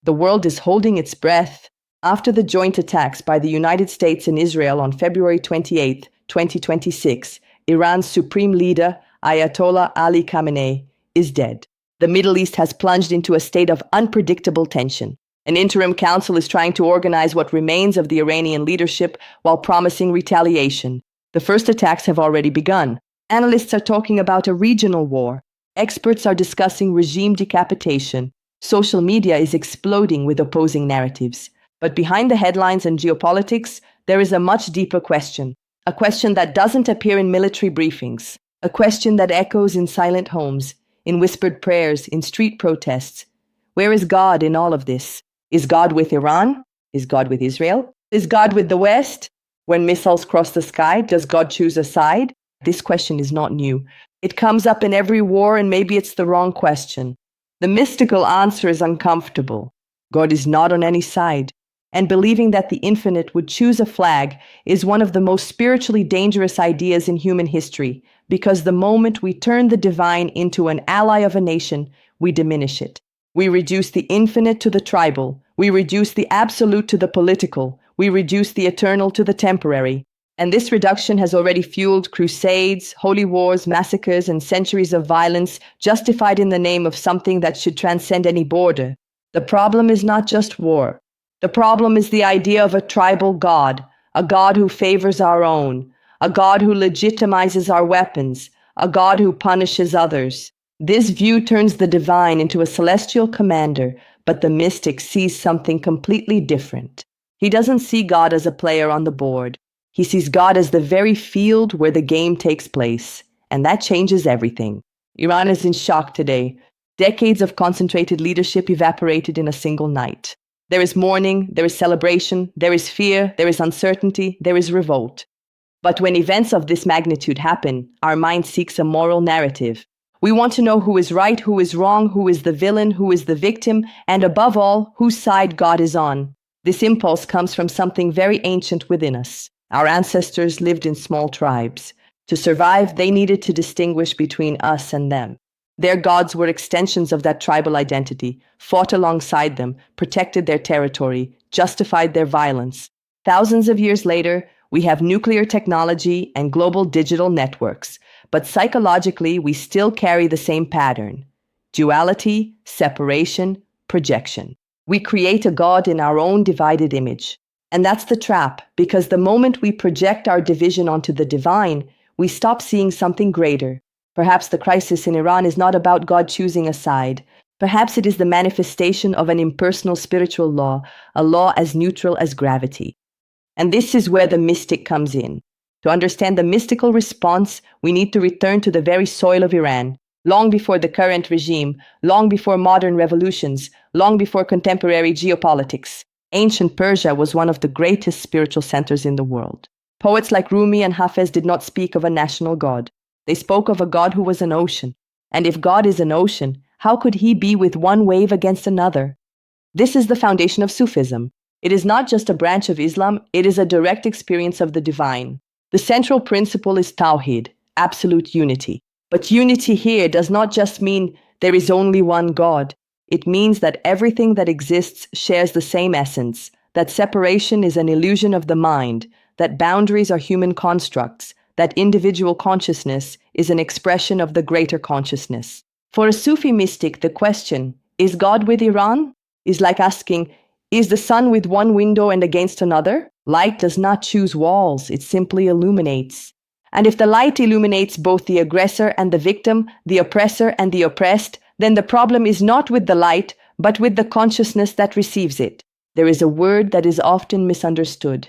The world is holding its breath after the joint attacks by the United States and Israel on February 28, 2026. Iran's supreme leader, Ayatollah Ali Khamenei, is dead. The Middle East has plunged into a state of unpredictable tension. An interim council is trying to organize what remains of the Iranian leadership while promising retaliation. The first attacks have already begun. Analysts are talking about a regional war. Experts are discussing regime decapitation. Social media is exploding with opposing narratives. But behind the headlines and geopolitics, there is a much deeper question. A question that doesn't appear in military briefings. A question that echoes in silent homes, in whispered prayers, in street protests. Where is God in all of this? Is God with Iran? Is God with Israel? Is God with the West? When missiles cross the sky, does God choose a side? This question is not new. It comes up in every war, and maybe it's the wrong question. The mystical answer is uncomfortable. God is not on any side. And believing that the infinite would choose a flag is one of the most spiritually dangerous ideas in human history, because the moment we turn the divine into an ally of a nation, we diminish it. We reduce the infinite to the tribal. We reduce the absolute to the political. We reduce the eternal to the temporary. And this reduction has already fueled crusades, holy wars, massacres, and centuries of violence justified in the name of something that should transcend any border. The problem is not just war. The problem is the idea of a tribal God, a God who favors our own, a God who legitimizes our weapons, a God who punishes others. This view turns the divine into a celestial commander, but the mystic sees something completely different. He doesn't see God as a player on the board. He sees God as the very field where the game takes place, and that changes everything. Iran is in shock today. Decades of concentrated leadership evaporated in a single night. There is mourning, there is celebration, there is fear, there is uncertainty, there is revolt. But when events of this magnitude happen, our mind seeks a moral narrative. We want to know who is right, who is wrong, who is the villain, who is the victim, and above all, whose side God is on. This impulse comes from something very ancient within us. Our ancestors lived in small tribes. To survive, they needed to distinguish between us and them. Their gods were extensions of that tribal identity, fought alongside them, protected their territory, justified their violence. Thousands of years later, we have nuclear technology and global digital networks, but psychologically we still carry the same pattern. Duality, separation, projection. We create a God in our own divided image. And that's the trap, because the moment we project our division onto the divine, we stop seeing something greater. Perhaps the crisis in Iran is not about God choosing a side. Perhaps it is the manifestation of an impersonal spiritual law, a law as neutral as gravity. And this is where the mystic comes in. To understand the mystical response, we need to return to the very soil of Iran, long before the current regime, long before modern revolutions, long before contemporary geopolitics. Ancient Persia was one of the greatest spiritual centers in the world. Poets like Rumi and Hafez did not speak of a national god. They spoke of a God who was an ocean. And if God is an ocean, how could he be with one wave against another? This is the foundation of Sufism. It is not just a branch of Islam, it is a direct experience of the divine. The central principle is Tawhid, absolute unity. But unity here does not just mean there is only one God. It means that everything that exists shares the same essence, that separation is an illusion of the mind, that boundaries are human constructs, that individual consciousness is an expression of the greater consciousness. For a Sufi mystic, the question, is God with Iran? Is like asking, is the sun with one window and against another? Light does not choose walls, it simply illuminates. And if the light illuminates both the aggressor and the victim, the oppressor and the oppressed, then the problem is not with the light, but with the consciousness that receives it. There is a word that is often misunderstood: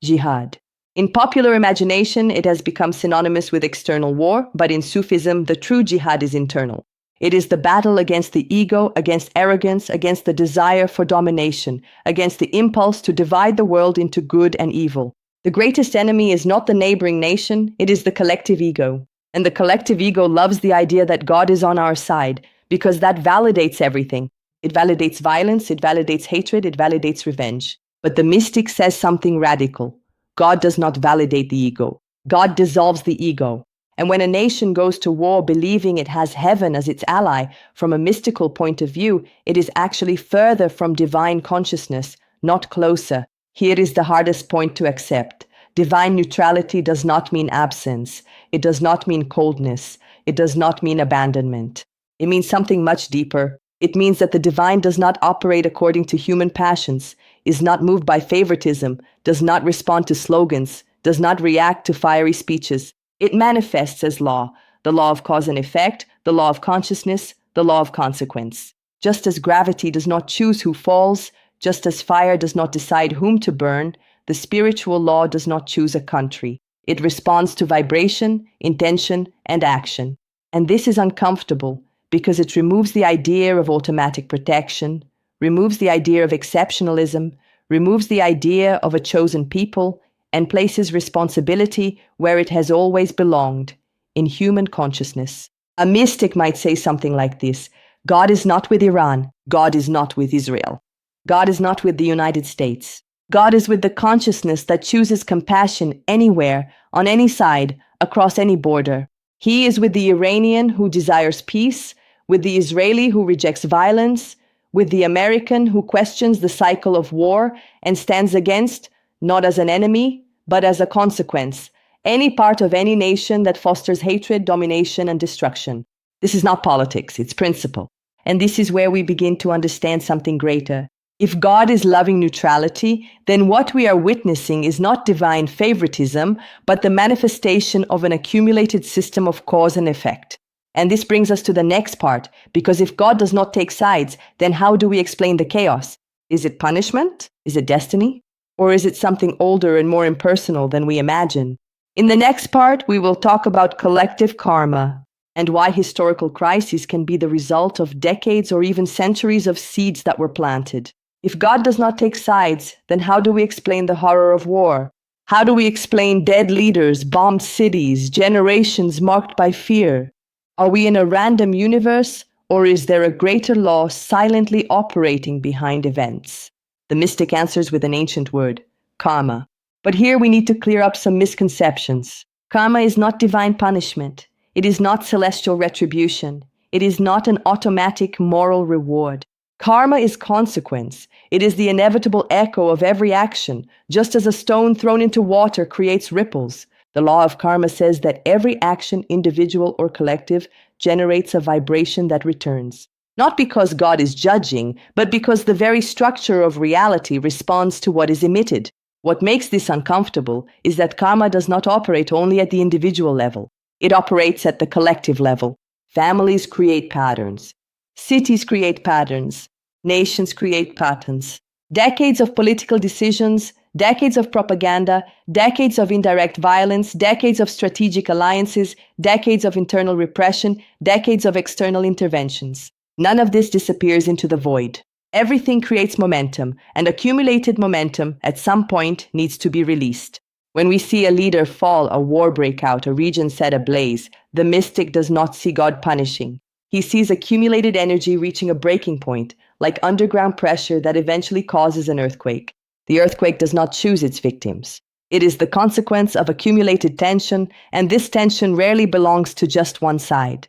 jihad. In popular imagination, it has become synonymous with external war, but in Sufism, the true jihad is internal. It is the battle against the ego, against arrogance, against the desire for domination, against the impulse to divide the world into good and evil. The greatest enemy is not the neighboring nation, it is the collective ego. And the collective ego loves the idea that God is on our side, because that validates everything. It validates violence, it validates hatred, it validates revenge. But the mystic says something radical. God does not validate the ego. God dissolves the ego. And when a nation goes to war believing it has heaven as its ally, from a mystical point of view, it is actually further from divine consciousness, not closer. Here is the hardest point to accept. Divine neutrality does not mean absence. It does not mean coldness. It does not mean abandonment. It means something much deeper. It means that the divine does not operate according to human passions, is not moved by favoritism, does not respond to slogans, does not react to fiery speeches. It manifests as law, the law of cause and effect, the law of consciousness, the law of consequence. Just as gravity does not choose who falls, just as fire does not decide whom to burn, the spiritual law does not choose a country. It responds to vibration, intention, and action. And this is uncomfortable because it removes the idea of automatic protection, removes the idea of exceptionalism, removes the idea of a chosen people, and places responsibility where it has always belonged, in human consciousness. A mystic might say something like this: God is not with Iran, God is not with Israel. God is not with the United States. God is with the consciousness that chooses compassion anywhere, on any side, across any border. He is with the Iranian who desires peace, with the Israeli who rejects violence, with the American who questions the cycle of war and stands against, not as an enemy, but as a consequence, any part of any nation that fosters hatred, domination, and destruction. This is not politics, it's principle. And this is where we begin to understand something greater. If God is loving neutrality, then what we are witnessing is not divine favoritism, but the manifestation of an accumulated system of cause and effect. And this brings us to the next part, because if God does not take sides, then how do we explain the chaos? Is it punishment? Is it destiny? Or is it something older and more impersonal than we imagine? In the next part, we will talk about collective karma and why historical crises can be the result of decades or even centuries of seeds that were planted. If God does not take sides, then how do we explain the horror of war? How do we explain dead leaders, bombed cities, generations marked by fear? Are we in a random universe, or is there a greater law silently operating behind events? The mystic answers with an ancient word, karma. But here we need to clear up some misconceptions. Karma is not divine punishment. It is not celestial retribution. It is not an automatic moral reward. Karma is consequence. It is the inevitable echo of every action, just as a stone thrown into water creates ripples. The law of karma says that every action, individual or collective, generates a vibration that returns. Not because God is judging, but because the very structure of reality responds to what is emitted. What makes this uncomfortable is that karma does not operate only at the individual level. It operates at the collective level. Families create patterns. Cities create patterns. Nations create patterns. Decades of political decisions, decades of propaganda, decades of indirect violence, decades of strategic alliances, decades of internal repression, decades of external interventions. None of this disappears into the void. Everything creates momentum, and accumulated momentum at some point needs to be released. When we see a leader fall, a war break out, a region set ablaze, the mystic does not see God punishing. He sees accumulated energy reaching a breaking point, like underground pressure that eventually causes an earthquake. The earthquake does not choose its victims. It is the consequence of accumulated tension, and this tension rarely belongs to just one side.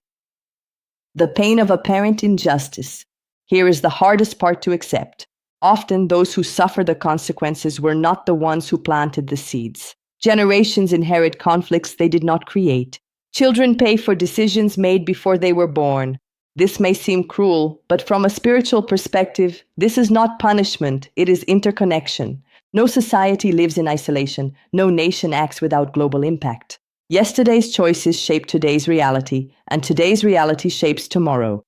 The pain of apparent injustice. Here is the hardest part to accept. Often those who suffer the consequences were not the ones who planted the seeds. Generations inherit conflicts they did not create. Children pay for decisions made before they were born. This may seem cruel, but from a spiritual perspective, this is not punishment, it is interconnection. No society lives in isolation, no nation acts without global impact. Yesterday's choices shape today's reality, and today's reality shapes tomorrow.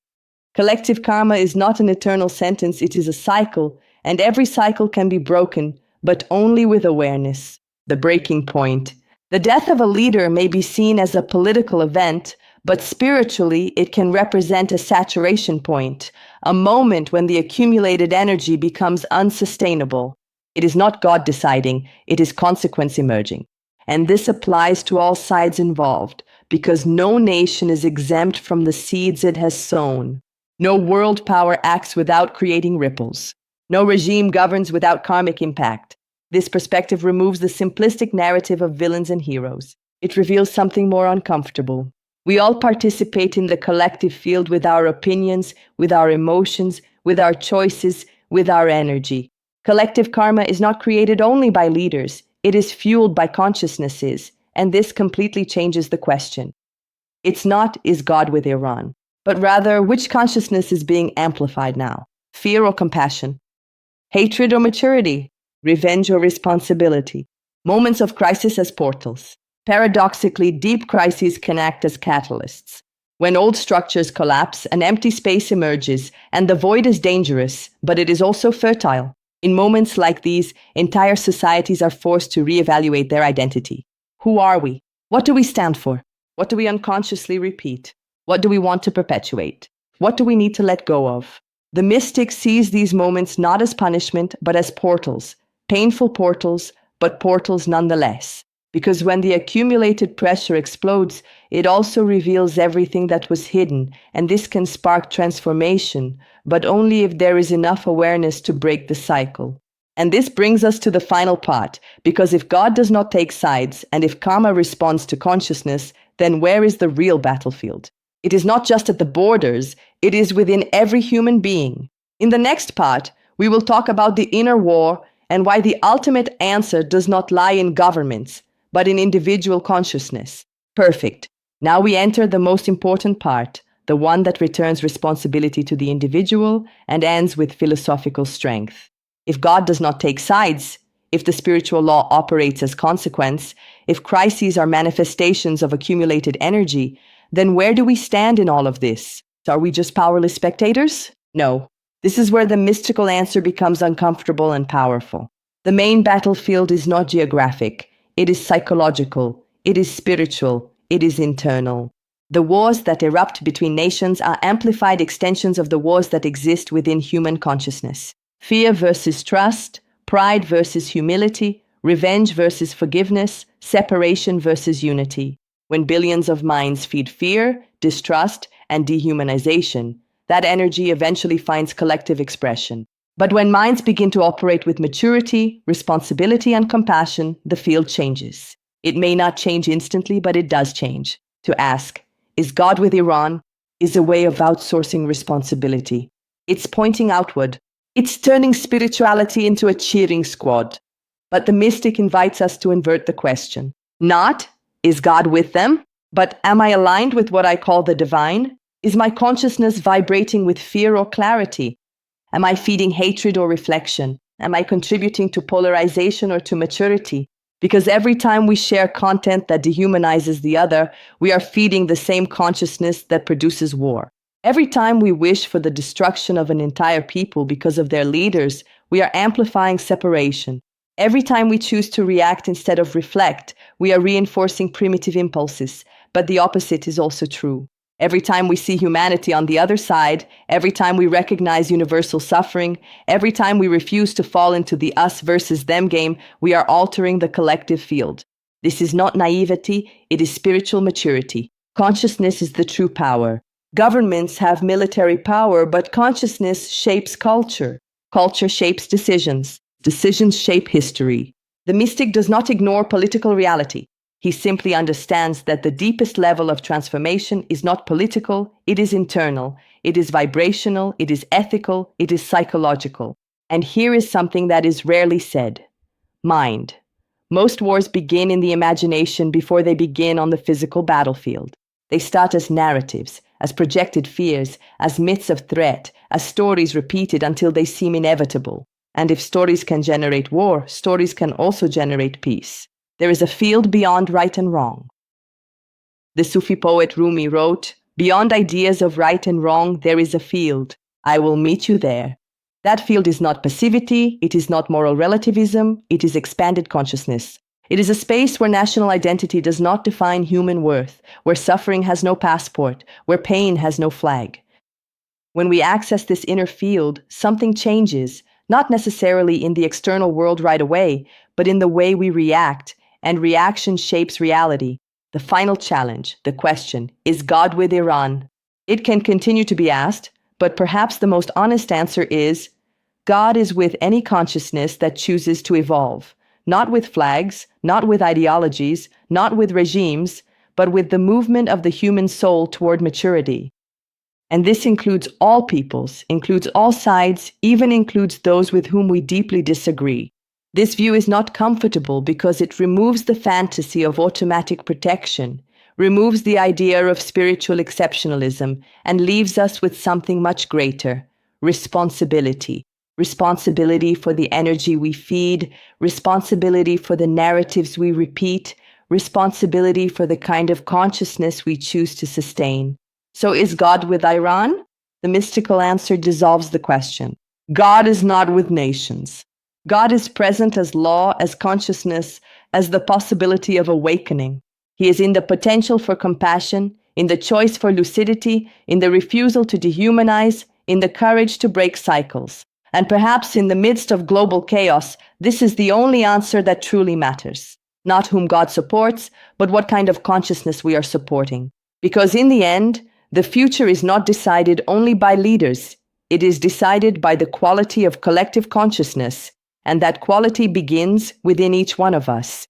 Collective karma is not an eternal sentence, it is a cycle, and every cycle can be broken, but only with awareness. The breaking point. The death of a leader may be seen as a political event, but spiritually it can represent a saturation point, a moment when the accumulated energy becomes unsustainable. It is not God deciding, it is consequence emerging. And this applies to all sides involved, because no nation is exempt from the seeds it has sown. No world power acts without creating ripples. No regime governs without karmic impact. This perspective removes the simplistic narrative of villains and heroes. It reveals something more uncomfortable. We all participate in the collective field with our opinions, with our emotions, with our choices, with our energy. Collective karma is not created only by leaders, it is fueled by consciousnesses, and this completely changes the question. It's not, is God with Iran? But rather, which consciousness is being amplified now? Fear or compassion? Hatred or maturity? Revenge or responsibility? Moments of crisis as portals. Paradoxically, deep crises can act as catalysts. When old structures collapse, an empty space emerges, and the void is dangerous, but it is also fertile. In moments like these, entire societies are forced to reevaluate their identity. Who are we? What do we stand for? What do we unconsciously repeat? What do we want to perpetuate? What do we need to let go of? The mystic sees these moments not as punishment, but as portals. Painful portals, but portals nonetheless. Because when the accumulated pressure explodes, it also reveals everything that was hidden, and this can spark transformation, but only if there is enough awareness to break the cycle. And this brings us to the final part, because if God does not take sides, and if karma responds to consciousness, then where is the real battlefield? It is not just at the borders, it is within every human being. In the next part, we will talk about the inner war and why the ultimate answer does not lie in governments, but in individual consciousness. Perfect. Now we enter the most important part, the one that returns responsibility to the individual and ends with philosophical strength. If God does not take sides, if the spiritual law operates as consequence, if crises are manifestations of accumulated energy, then where do we stand in all of this? Are we just powerless spectators? No. This is where the mystical answer becomes uncomfortable and powerful. The main battlefield is not geographic. It is psychological, it is spiritual, it is internal. The wars that erupt between nations are amplified extensions of the wars that exist within human consciousness. Fear versus trust, pride versus humility, revenge versus forgiveness, separation versus unity. When billions of minds feed fear, distrust, and dehumanization, that energy eventually finds collective expression. But when minds begin to operate with maturity, responsibility, and compassion, the field changes. It may not change instantly, but it does change. To ask, is God with Iran? Is a way of outsourcing responsibility. It's pointing outward. It's turning spirituality into a cheering squad. But the mystic invites us to invert the question. Not, is God with them? But am I aligned with what I call the divine? Is my consciousness vibrating with fear or clarity? Am I feeding hatred or reflection? Am I contributing to polarization or to maturity? Because every time we share content that dehumanizes the other, we are feeding the same consciousness that produces war. Every time we wish for the destruction of an entire people because of their leaders, we are amplifying separation. Every time we choose to react instead of reflect, we are reinforcing primitive impulses, but the opposite is also true. Every time we see humanity on the other side, every time we recognize universal suffering, every time we refuse to fall into the us versus them game, we are altering the collective field. This is not naivety, it is spiritual maturity. Consciousness is the true power. Governments have military power, but consciousness shapes culture. Culture shapes decisions. Decisions shape history. The mystic does not ignore political reality. He simply understands that the deepest level of transformation is not political, it is internal, it is vibrational, it is ethical, it is psychological. And here is something that is rarely said. Mind. Most wars begin in the imagination before they begin on the physical battlefield. They start as narratives, as projected fears, as myths of threat, as stories repeated until they seem inevitable. And if stories can generate war, stories can also generate peace. There is a field beyond right and wrong. The Sufi poet Rumi wrote, "Beyond ideas of right and wrong, there is a field. I will meet you there." That field is not passivity, it is not moral relativism, it is expanded consciousness. It is a space where national identity does not define human worth, where suffering has no passport, where pain has no flag. When we access this inner field, something changes, not necessarily in the external world right away, but in the way we react, and reaction shapes reality. The final challenge, the question, is God with Iran? It can continue to be asked, but perhaps the most honest answer is, God is with any consciousness that chooses to evolve, not with flags, not with ideologies, not with regimes, but with the movement of the human soul toward maturity. And this includes all peoples, includes all sides, even includes those with whom we deeply disagree. This view is not comfortable because it removes the fantasy of automatic protection, removes the idea of spiritual exceptionalism, and leaves us with something much greater: responsibility. Responsibility for the energy we feed, responsibility for the narratives we repeat, responsibility for the kind of consciousness we choose to sustain. So is God with Iran? The mystical answer dissolves the question. God is not with nations. God is present as law, as consciousness, as the possibility of awakening. He is in the potential for compassion, in the choice for lucidity, in the refusal to dehumanize, in the courage to break cycles. And perhaps in the midst of global chaos, this is the only answer that truly matters. Not whom God supports, but what kind of consciousness we are supporting. Because in the end, the future is not decided only by leaders. It is decided by the quality of collective consciousness, and that quality begins within each one of us.